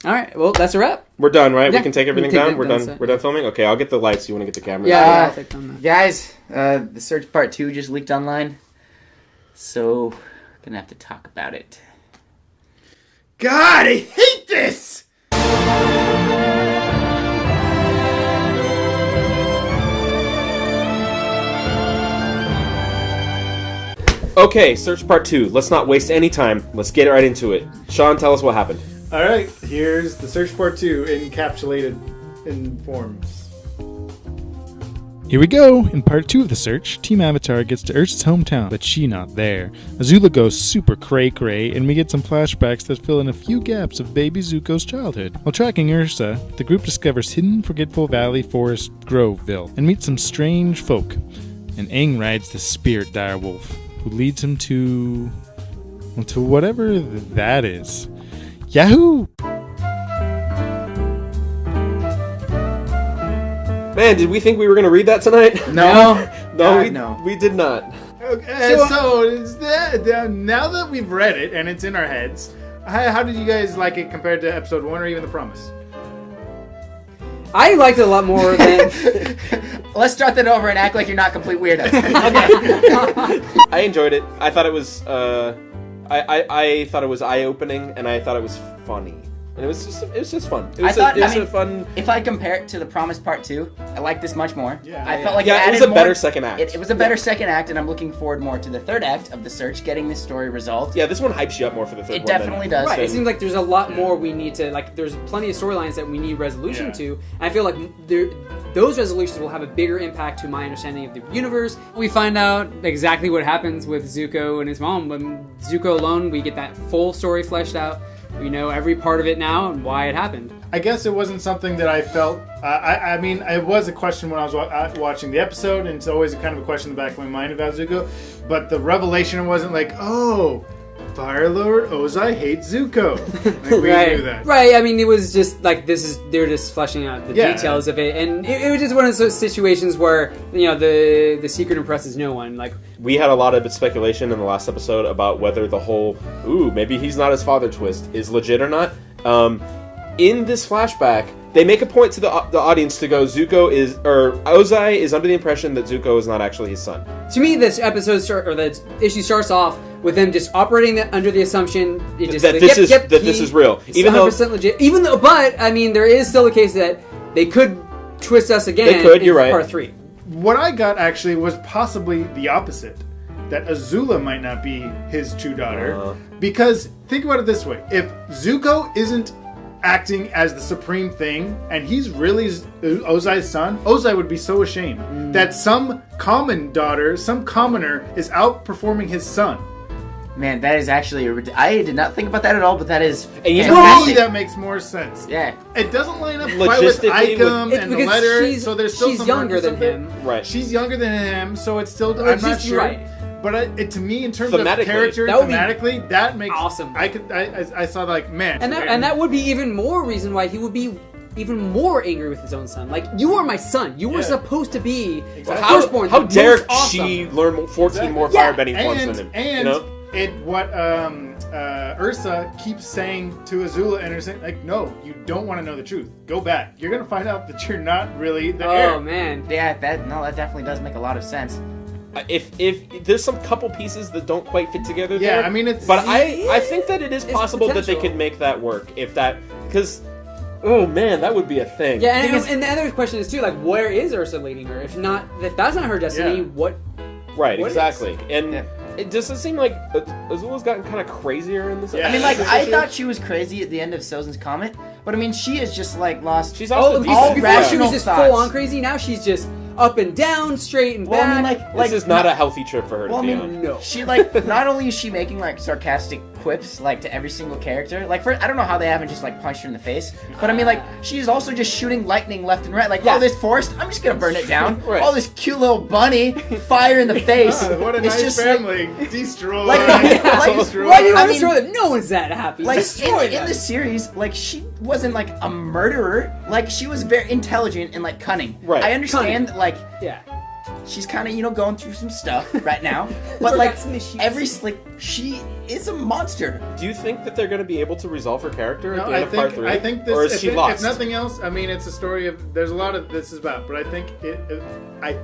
All right. Well, that's a wrap. We're done, right? Yeah, we can take everything we can take down. it We're done, done. so. We're done filming. Okay, I'll get the lights. You want to get the camera? Yeah, I'll take them. Guys, the Search Part 2 just leaked online. So, gonna have to talk about it. God, I hate this! Okay, search part 2. Let's not waste any time. Let's get right into it. Sean, tell us what happened. Alright, here's the Search Part 2 encapsulated in forms. Here we go! In part 2 of the search, Team Avatar gets to Ursa's hometown, but she not there. Azula goes super cray-cray, and we get some flashbacks that fill in a few gaps of baby Zuko's childhood. While tracking Ursa, the group discovers hidden Forgetful Valley Forest Groveville, and meets some strange folk. And Aang rides the spirit direwolf, who leads him to whatever that is. Yahoo! Man, did we think we were going to read that tonight? No. No, we did not. Okay, so is that, now that we've read it and it's in our heads, how did you guys like it compared to episode 1 or even The Promise? I liked it a lot more than... Let's start that over and act like you're not complete weirdos. I enjoyed it. I thought it was, I thought it was eye-opening, and I thought it was funny. And it was just fun. It was a fun... If I compare it to The Promise Part 2, I like this much more. Yeah. I felt like it was a better second act. It was a better second act, and I'm looking forward more to the third act of the search, getting this story resolved. Yeah, this one hypes you up more for the third one. It definitely does. Right, it seems like there's a lot more we need to, like, there's plenty of storylines that we need resolution to, and I feel like those resolutions will have a bigger impact to my understanding of the universe. We find out exactly what happens with Zuko and his mom. When Zuko alone, we get that full story fleshed out. We know every part of it now and why it happened. I guess it wasn't something that I felt... I mean, it was a question when I was watching the episode, and it's always kind of a question in the back of my mind about Zuko, but the revelation wasn't like, oh, Fire Lord Ozai hates Zuko. Like, we knew that. Right, I mean, it was just like, they're just fleshing out the details of it, and it was just one of those situations where, you know, the secret impresses no one. Like, We had a lot of speculation in the last episode about whether the whole, maybe he's not his father twist is legit or not. In this flashback, they make a point to the audience to go, Ozai is under the impression that Zuko is not actually his son. To me, this the issue starts off with them just operating under the assumption that this is real, even though legit. But I mean, there is still a case that they could twist us again. They could. You're right. Part 3. What I got actually was possibly the opposite. That Azula might not be his true daughter. Because, think about it this way. If Zuko isn't acting as the supreme thing, and he's really Ozai's son, Ozai would be so ashamed that some common daughter, some commoner, is outperforming his son. Man, that is actually I did not think about that at all, but that is... And you know, that makes more sense. Yeah. It doesn't line up quite with Icum and the letter, so there's still she's some younger than him. Right. She's younger than him, so it's still... I'm not sure. Right. But to me, in terms of character, thematically, that makes awesome. I saw like, man, and that would be even more reason why he would be even more angry with his own son. Like, you are my son. You were supposed to be the firstborn. How dare she learn 14 more firebending points than him? And what Ursa keeps saying to Azula, and her saying, like, no, you don't want to know the truth. Go back. You're gonna find out that you're not really the heir. Oh man. Yeah, that definitely does make a lot of sense. If there's some couple pieces that don't quite fit together there. I mean, it's... But I think that it is possible that they could make that work. Because... Oh man, that would be a thing. Yeah, and the other question is too, like, where is Ursa leading her? If that's not her destiny, what? Right, what exactly. Is? And it does seem like Azula's gotten kind of crazier in this. I mean, like, I thought she was crazy at the end of Sozin's comment, but I mean, she is just like lost. She's all before she was just full on crazy. Now she's just up and down, straight and back. I mean, like this is not a healthy trip for her to be on. No. She, like, not only is she making, like, sarcastic quips, like, to every single character. Like, I don't know how they haven't just, like, punched her in the face. But, I mean, like, she's also just shooting lightning left and right. Like, oh, this forest, I'm just gonna burn it down. Right. Oh, this cute little bunny, fire in the face. What a nice family. Destroy. Why do you want to destroy them? No one's that happy. Like, in the series, like, she wasn't, like, a murderer. Like, she was very intelligent and, like, cunning. Right. I understand, cunning. like... Yeah. She's kind of, going through some stuff right now. But, like, every she is a monster. Do you think that they're going to be able to resolve her character at No, the end of part 3? I think this. Or is she lost? If nothing else, I mean, it's a story of. There's a lot of this is about, but I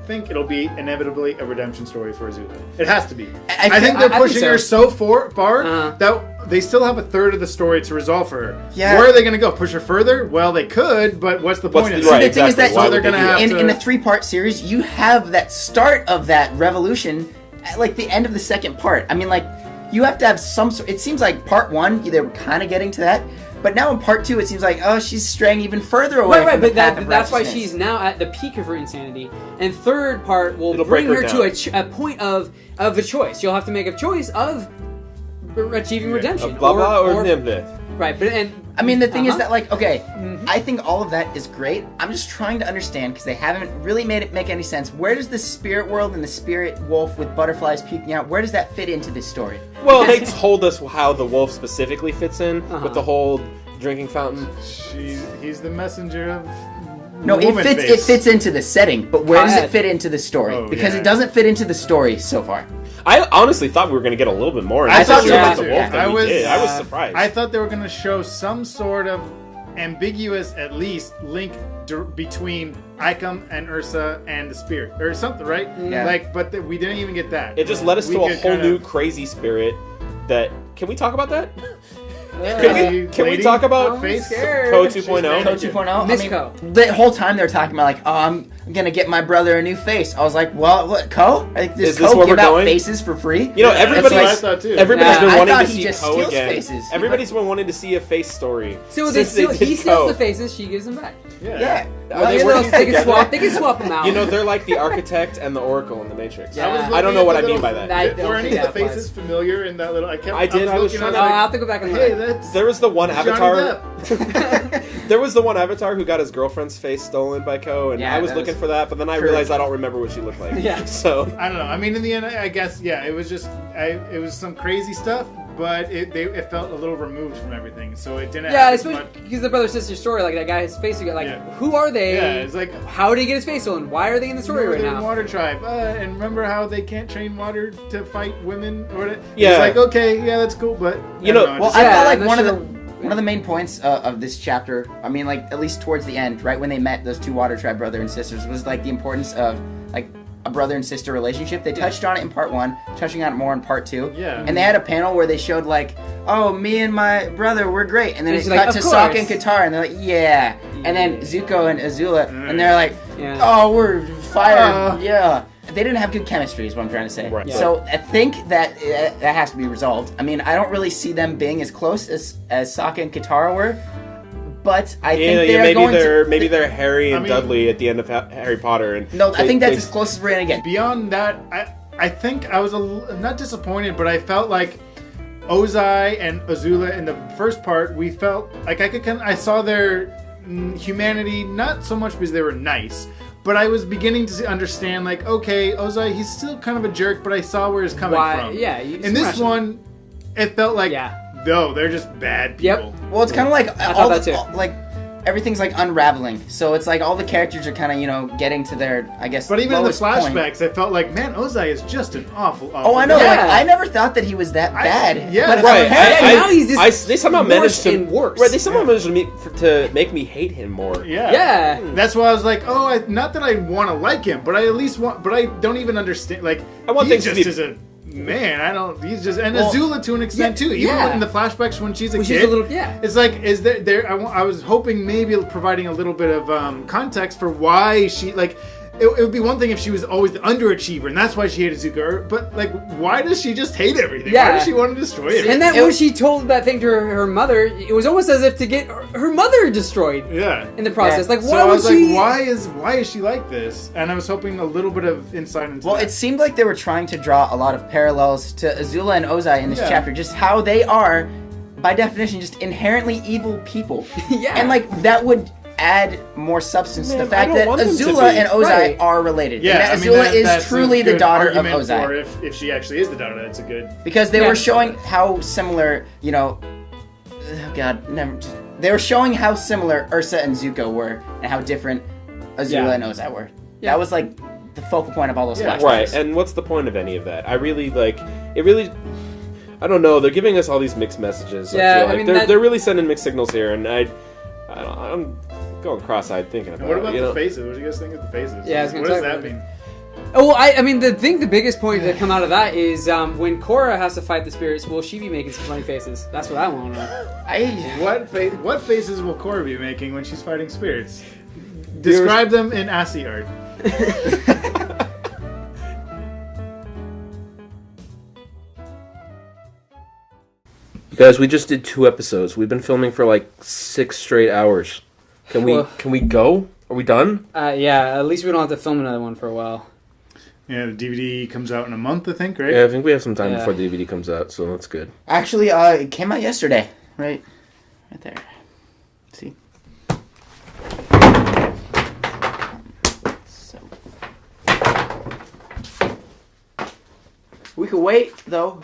think it'll be inevitably a redemption story for Azula. It has to be. I think they're pushing her so far that they still have a third of the story to resolve for her. Yeah. Where are they going to go? Push her further? Well, they could, but what's the point of it? So the thing is that Why they're would going to they do have that? to. in a 3-part series, you have that start of that revolution at like the end of the second part. I mean, like, you have to have some sort. It seems like part 1, they were kind of getting to that. But now in part 2, it seems like, oh, she's straying even further away from the path of that's why righteousness. she's now at the peak of her insanity. And third part will It'll bring break her her to a point of a choice. You'll have to make a choice of achieving redemption. Blah blah or nimble. Right, but I mean, the thing is that, like, okay, I think all of that is great. I'm just trying to understand, because they haven't really made it make any sense. Where does the spirit world and the spirit wolf with butterflies peeking out, where does that fit into this story? Well, they told us how the wolf specifically fits in with the whole drinking fountain. He's the messenger of. No, it fits into the setting, but where does it fit into the story? Oh, because yeah. it doesn't fit into the story so far. I honestly thought we were going to get a little bit more. I thought so, about too. the wolf than we did. I was uh, surprised. I thought they were going to show some sort of ambiguous, at least, link between Icum and Ursa and the spirit, or something, right? Yeah. But we didn't even get that. It just led us We to a could whole kind new of- crazy spirit. That can we talk about that? Crazy Can we lady? talk about Face? Co 2.0? Code 2.0. Miss I mean, Co. the whole time they were talking about, like, oh, I'm gonna get my brother a new face. I was like, well, what, Co? Like, does Is this Co where give we're out going? faces for free? You know, Yeah, everybody's that's what I thought too. everybody's Yeah. been I wanting thought to he see just Co steals again. faces. Everybody's been wanting to see a face story. So since they he did steals Co. the faces, she gives them back. Yeah. Are they You know, working they can together? they can swap them out. You know, they're like the architect and the oracle in the Matrix. Yeah. I don't know what I mean by that. I don't Were any think of the that faces applies. familiar in that little? I was looking, trying I I'll was have to go back and like, hey, look. that's There was the one Johnny avatar. Depp. There was the one avatar who got his girlfriend's face stolen by Co, and Yeah, I was that looking was for that, but then I realized I don't remember what she looked like. Yeah. So I don't know. I mean, in the end, I guess, yeah, it was just, it was some crazy stuff, but it felt a little removed from everything, so it didn't. Yeah, have as especially much. because the brother sister story, like that guy, his face, you got like, Yeah. who are they? Yeah, it's like How did he get his face stolen? Why are they in the story right Northern now? Water Tribe, and remember how they can't train water to fight women? Or Yeah. it's like, okay, yeah, that's cool, but You I don't know- it Well, just- I Yeah, felt like I'm one not of sure- the main points of this chapter, I mean, like, at least towards the end, right when they met those two Water Tribe brother and sisters, was like the importance of like a brother and sister relationship. They touched on it in part 1, touching on it more in part 2. Yeah. And they had a panel where they showed like, oh, me and my brother, we're great. And then And it she's cut like, to "Of Sokka course." and Katara, and they're like, yeah. And then Zuko and Azula, and they're like, Yeah. oh, we're fired. Uh. Yeah. They didn't have good chemistry, is what I'm trying to say. Right. Yeah. So I think that that has to be resolved. I mean, I don't really see them being as close as Sokka and Katara were, but I think they're going to. maybe they're Harry and I mean- Dudley at the end of Harry Potter. And No, I think that's they- as close as we're gonna get. Beyond that, I think I was not disappointed, but I felt like Ozai and Azula in the first part, we felt like I saw their humanity, not so much because they were nice, but I was beginning to understand, like, okay, Ozai, he's still kind of a jerk, but I saw where he's coming Why- from. yeah, you In this smash him. one, it felt like, Yeah. no, they're just bad Yep. people. Well, it's kind of like thought that too. like everything's like unraveling. So it's like all the characters are kind of getting to their, I guess. But even in the lowest point. flashbacks, I felt like, man, Ozai is just an awful Oh, I know. Yeah. Like I never thought that he was that bad. yeah, but Right, apparently- now he's just they somehow worse managed to and worse. Right, they somehow managed to make me hate him more. Yeah. Yeah. That's why I was like, oh, not that I want to like him, but I at least want, but I don't even understand. Like, I want he things to just be- is a man. I don't. He's just and Well, Azula to an extent yeah, too. Even yeah. in the flashbacks when she's a When kid, she's a little- yeah. It's like, is there? I was hoping maybe providing a little bit of context for why she like. It would be one thing if she was always the underachiever, and that's why she hated Zuko. But like, why does she just hate everything? Yeah. Why does she want to destroy it? And then It when was- she told that thing to her mother, it was almost as if to get her mother destroyed yeah. in the process. Yeah. Like, So why I would was she? like, why is she like this? And I was hoping a little bit of insight into Well, that. it seemed like they were trying to draw a lot of parallels to Azula and Ozai in this Yeah. chapter, just how they are, by definition, just inherently evil people. Yeah. And like that would add more substance to Man, the fact I don't that want them to Azula be. and Ozai Right. are related. Yeah, and I mean, Azula is that's a truly the good daughter of argument Ozai. for if she actually is the daughter, that's a good. Because they Yeah. were showing how similar, oh God, never. They were showing how similar Ursa and Zuko were, and how different Azula Yeah. and Ozai were. Yeah. That was like the focal point of all those Yeah. flashbacks. Right, and what's the point of any of that? I really like it. Really, I don't know. They're giving us all these mixed messages. Yeah, I feel like I mean, they're really sending mixed signals here, and I'm going cross-eyed thinking about And what about it. the faces? What do you guys think of the faces? Yeah, I was gonna what does talk that about it. mean? Oh, well, I mean, the biggest point to come out of that is when Korra has to fight the spirits, will she be making some funny faces? That's what I want to know. What faces will Korra be making when she's fighting spirits? Describe them in ASCII art. Guys, we just did 2 episodes. We've been filming for like 6 straight hours. Can we go? Are we done? Yeah, at least we don't have to film another one for a while. Yeah, the DVD comes out in a month, I think, right? Yeah, I think we have some time Yeah. before the DVD comes out, so that's good. Actually, it came out yesterday. Right there. See? So. We could wait, though.